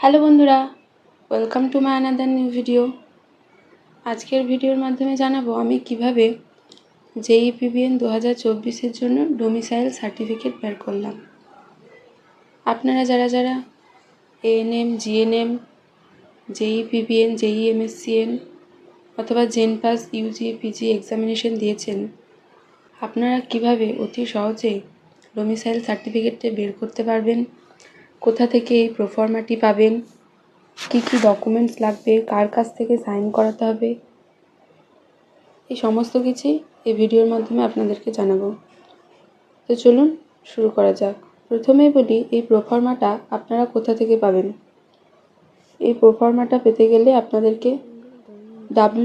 Hello বন্ধুরা, welcome to my another new video. আজকের ভিডিওর মাধ্যমে জানাবো আমি কিভাবে জেইপিবিএন 2024-এর জন্য ডোমিসাইল সার্টিফিকেট বের করলাম। আপনারা যারা এএনএম, জিএনএম, জেইপিবিএন, জেইএমএসসিএন অথবা জেনপাস, ইউজি, পিজি এক্সামিনেশন দিয়েছেন, আপনারা কিভাবে অতি সহজে ডোমিসাইল সার্টিফিকেটটা বের করতে পারবেন, কোথা থেকে এই প্রোফর্মাটি পাবেন, কী কী ডকুমেন্টস লাগবে, কার কাছ থেকে সাইন করাতে হবে, এই সমস্ত কিছুই এই ভিডিওর মাধ্যমে আপনাদেরকে জানাবো। তো চলুন শুরু করা যাক। প্রথমেই বলি, এই প্রোফর্মাটা আপনারা কোথা থেকে পাবেন। এই প্রোফর্মাটা পেতে গেলে আপনাদেরকে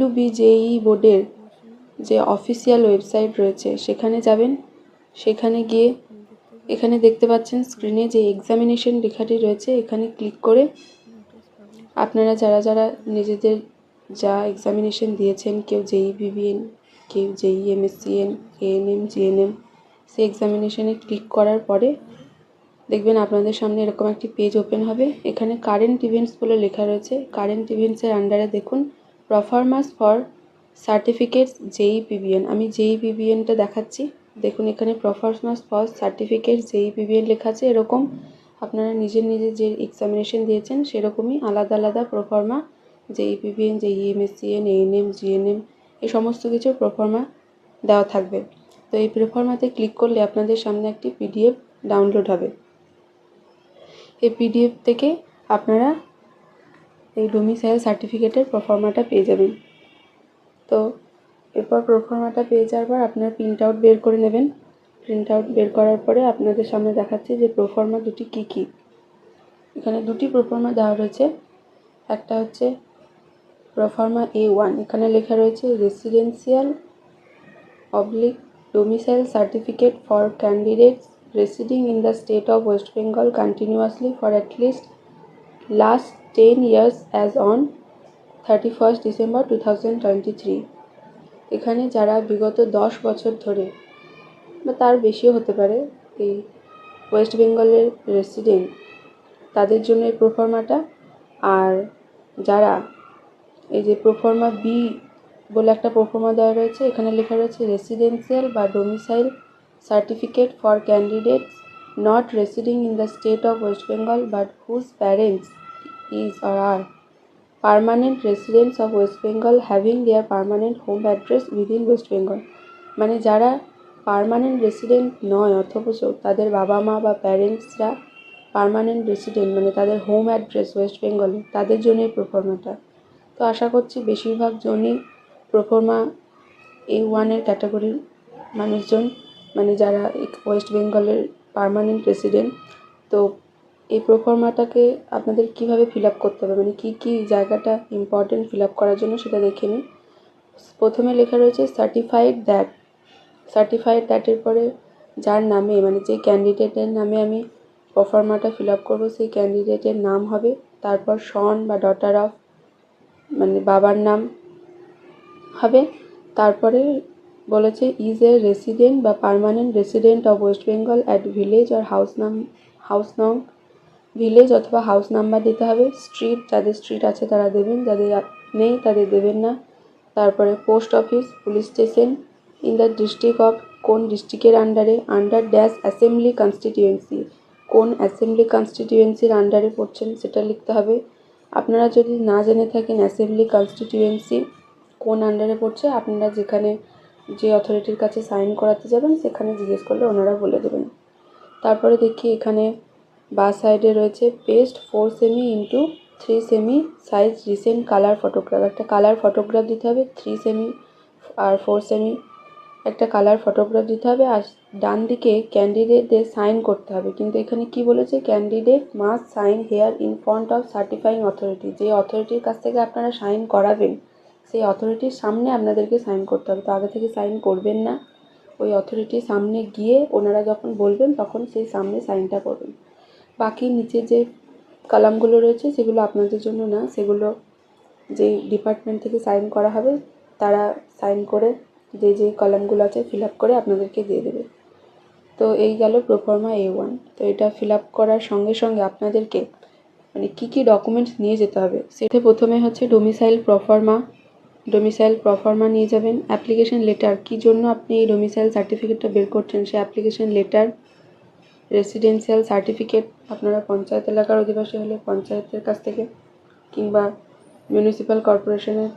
WBJEE বোর্ডের যে অফিসিয়াল ওয়েবসাইট রয়েছে সেখানে যাবেন। সেখানে গিয়ে এখানে দেখতে পাচ্ছেন স্ক্রিনে যে এক্সামিনেশন লেখাটি রয়েছে, এখানে ক্লিক করে আপনারা যারা নিজেদের যা এক্সামিনেশন দিয়েছেন, কেউ জেইপিবিএন, কেউ জেইএমএসসিএন, এএনএম, জিএনএম, সেই এক্সামিনেশনে ক্লিক করার পরে দেখবেন আপনাদের সামনে এরকম একটি পেজ ওপেন হবে। এখানে কারেন্ট ইভেন্টস বলে লেখা রয়েছে। কারেন্ট ইভেন্টসের আন্ডারে দেখুন প্রফরমাস ফর সার্টিফিকেটস জেইপিবিএন। আমি জেইপিবিএনটা দেখাচ্ছি। দেখুন এখানে প্রফরমাস ফর সার্টিফিকেটস জেইপিবিএন লেখা আছে। এরকম আপনারা নিজের যে এক্সামিনেশন দিয়েছেন সেরকমই আলাদা আলাদা প্রোফর্মা জেইপিবিএন, জেইএমএসসিএন, এএনএম, জিএনএম এই সমস্ত কিছুর প্রোফর্মা দেওয়া থাকবে। তো এই প্রোফর্মাতে ক্লিক করলে আপনাদের সামনে একটি পিডিএফ ডাউনলোড হবে। এই পিডিএফ থেকে আপনারা এই ডোমিসাইল সার্টিফিকেটের প্রোফর্মাটা পেয়ে যাবেন। তো এরপর প্রোফর্মাটা পেয়ে যাওয়ার পর আপনারা প্রিন্ট আউট বের করে নেবেন। প্রিন্ট আউট বের করার পরে আপনাদের সামনে দেখাচ্ছি যে প্রোফর্মা দুটি কী কী। এখানে দুটি প্রোফর্মা দেওয়া রয়েছে। একটা হচ্ছে প্রোফর্মা A1, এখানে লেখা রয়েছে residential oblique domicile certificate for candidates residing in the state of West Bengal continuously for at least last 10 years as on 31st December 2023। এখানে যারা বিগত 10 বছর ধরে বা তার বেশিও হতে পারে এই ওয়েস্ট বেঙ্গলের রেসিডেন্ট, তাদের জন্য এই প্রোফর্মাটা। আর যারা এই যে প্রোফর্মা বি বলে একটা প্রোফর্মা দেওয়া রয়েছে, এখানে লেখা রয়েছে রেসিডেন্সিয়াল বা domicile certificate for candidates not residing in the state of West Bengal but whose parents is or are permanent residents of West Bengal having their permanent home address within West Bengal. মানে যারা পার্মানেন্ট রেসিডেন্ট নয় অথচ তাদের বাবা মা বা প্যারেন্টসরা পার্মানেন্ট রেসিডেন্ট, মানে তাদের হোম অ্যাড্রেস ওয়েস্ট বেঙ্গলে, তাদের জন্য এই প্রোফর্মাটা। তো আশা করছি বেশিরভাগ জনই প্রোফর্মা A1-এর ক্যাটাগরির মানুষজন, মানে যারা ওয়েস্ট বেঙ্গলের পার্মানেন্ট রেসিডেন্ট। তো এই প্রোফর্মাটাকে আপনাদের কিভাবে ফিল আপ করতে হবে, মানে কী কী জায়গাটা ইম্পর্টেন্ট ফিল আপ করার জন্য সেটা দেখে নিই। প্রথমে লেখা রয়েছে সার্টিফাইড দ্যাটের পরে যার নামে, মানে যে ক্যান্ডিডেটের নামে আমি প্রোফর্মাটা ফিল আপ করবো সেই ক্যান্ডিডেটের নাম হবে, তারপর সন বা ডটার অফ, মানে বাবার নাম হবে, তারপরে বলেছে ইজ এ রেসিডেন্ট বা permanent resident of West Bengal at village আর হাউস নং, ভিলেজ অথবা হাউস নাম্বার দিতে হবে। স্ট্রিট, যাদের স্ট্রিট আছে তারা দেবেন, যাদের নেই তাদের দেবেন না। তারপরে post office, police station in the district of, কোন ডিস্ট্রিক্টের আন্ডারে, আন্ডার ড্যাশ অ্যাসেম্বলি কনস্টিটিউয়েন্সি, কোন অ্যাসেম্বলি কনস্টিটিউয়েন্সির আন্ডারে পড়ছেন সেটা লিখতে হবে। আপনারা যদি না জেনে থাকেন অ্যাসেম্বলি কনস্টিটিউয়েন্সি কোন আন্ডারে পড়ছে, আপনারা যেখানে যে অথরিটির কাছে সাইন করাতে যাবেন সেখানে জিজ্ঞেস করলে ওনারা বলে দেবেন। তারপরে দেখি এখানে বা সাইডে রয়েছে পেস্ট 4 সেমি ইন্টু 3 সেমি সাইজ রিসেন্ট কালার ফটোগ্রাফ। একটা কালার ফটোগ্রাফ দিতে হবে, 3 সেমি আর 4 সেমি একটা কালার ফটোগ্রাফ দিতে হবে। আর ডান দিকে ক্যান্ডিডেটদের সাইন করতে হবে, কিন্তু এখানে কি বলেছে, candidate must sign here in front of certifying authority. যে অথরিটির কাছ থেকে আপনারা সাইন করাবেন সেই অথরিটির সামনে আপনাদেরকে সাইন করতে হবে। তো আগে থেকে সাইন করবেন না, ওই অথরিটির সামনে গিয়ে ওনারা যখন বলবেন তখন সেই সামনে সাইনটা করবেন। বাকি নিচে যে কলামগুলো রয়েছে সেগুলো আপনাদের জন্য না, সেগুলো যেই ডিপার্টমেন্ট থেকে সাইন করা হবে তারা সাইন করে যে কলামগুলো আছে ফিল আপ করে আপনাদেরকে দিয়ে দেবে। তো এই গেল প্রোফর্মা A1। তো এটা ফিল আপ করার সঙ্গে সঙ্গে আপনাদেরকে মানে কী কী ডকুমেন্টস নিয়ে যেতে হবে সেটা প্রথমে হচ্ছে ডোমিসাইল প্রফর্মা নিয়ে যাবেন। অ্যাপ্লিকেশন লেটার, কী জন্য আপনি এই ডোমিসাইল সার্টিফিকেটটা বের করছেন সেই অ্যাপ্লিকেশন লেটার, রেসিডেন্সিয়াল সার্টিফিকেট, আপনারা পঞ্চায়েত এলাকার অধিবাসী হলে পঞ্চায়েতের কাছ থেকে, কিংবা মিউনিসিপ্যাল কর্পোরেশনের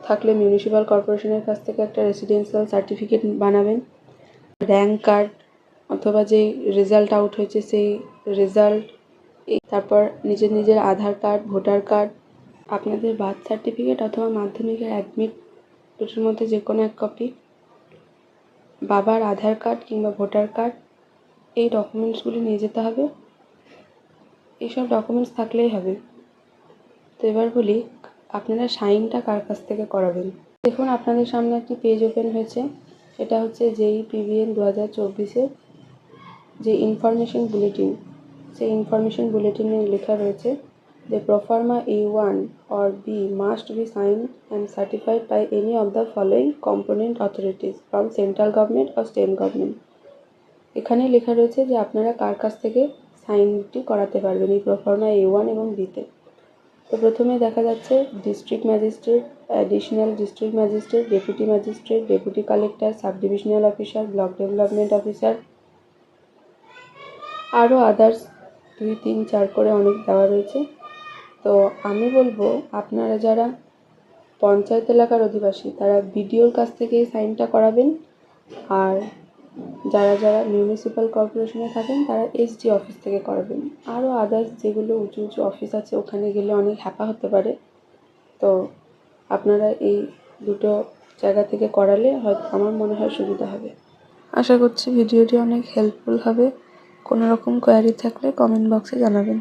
থাকলে মিউনিসিপ্যাল কর্পোরেশনের কাছ থেকে একটা রেসিডেন্সিয়াল সার্টিফিকেট বানাবেন। র্যাঙ্ক কার্ড অথবা যে রেজাল্ট আউট হয়েছে সেই রেজাল্ট, তারপর নিজের আধার কার্ড, ভোটার কার্ড, আপনাদের বার্থ সার্টিফিকেট অথবা মাধ্যমিকের অ্যাডমিট দুটোর মধ্যে যে কোনো এক কপি, বাবার আধার কার্ড কিংবা ভোটার কার্ড, এই ডকুমেন্টসগুলি নিয়ে যেতে হবে। এইসব ডকুমেন্টস থাকলেই হবে। তো এবার বলি আপনারা সাইনটা কার কাছ থেকে করাবেন। দেখুন আপনাদের সামনে একটি পেজ ওপেন হয়েছে, এটা হচ্ছে JEE-PBN 2024-এর যে ইনফরমেশন বুলেটিন, সেই ইনফরমেশন বুলেটিনে লেখা রয়েছে যে pro forma A1 or B must be signed and certified by any of the following component authorities from central government or state government। এখানে লেখা রয়েছে যে আপনারা কার কাছ থেকে সাইনটি করাতে পারবেন এই প্রফর্মা A1 এবং Bতে। তো প্রথমে দেখা যাচ্ছে district magistrate, additional district magistrate, deputy magistrate, deputy collector, sub divisional officer, block development officer, আরও আদার্স 2, 3, 4 করে অনেক দেওয়া রয়েছে। তো আমি বলবো আপনারা যারা পঞ্চায়েত এলাকার অধিবাসী তারা বিডিওর কাছ থেকে এই সাইনটা করাবেন, আর যারা মিউনিসিপ্যাল কর্পোরেশনে থাকেন তারা SG অফিস থেকে করাবেন। আরও আদার্স যেগুলো উঁচু অফিস আছে ওখানে গেলে অনেক হ্যাপা হতে পারে, তো আপনারা এই দুটো জায়গা থেকে করালে হয়তো আমার মনে হয় সুবিধা হবে। আশা করছি ভিডিওটি অনেক হেল্পফুল হবে। কোনো রকম কোয়ারি থাকলে কমেন্ট বক্সে জানাবেন।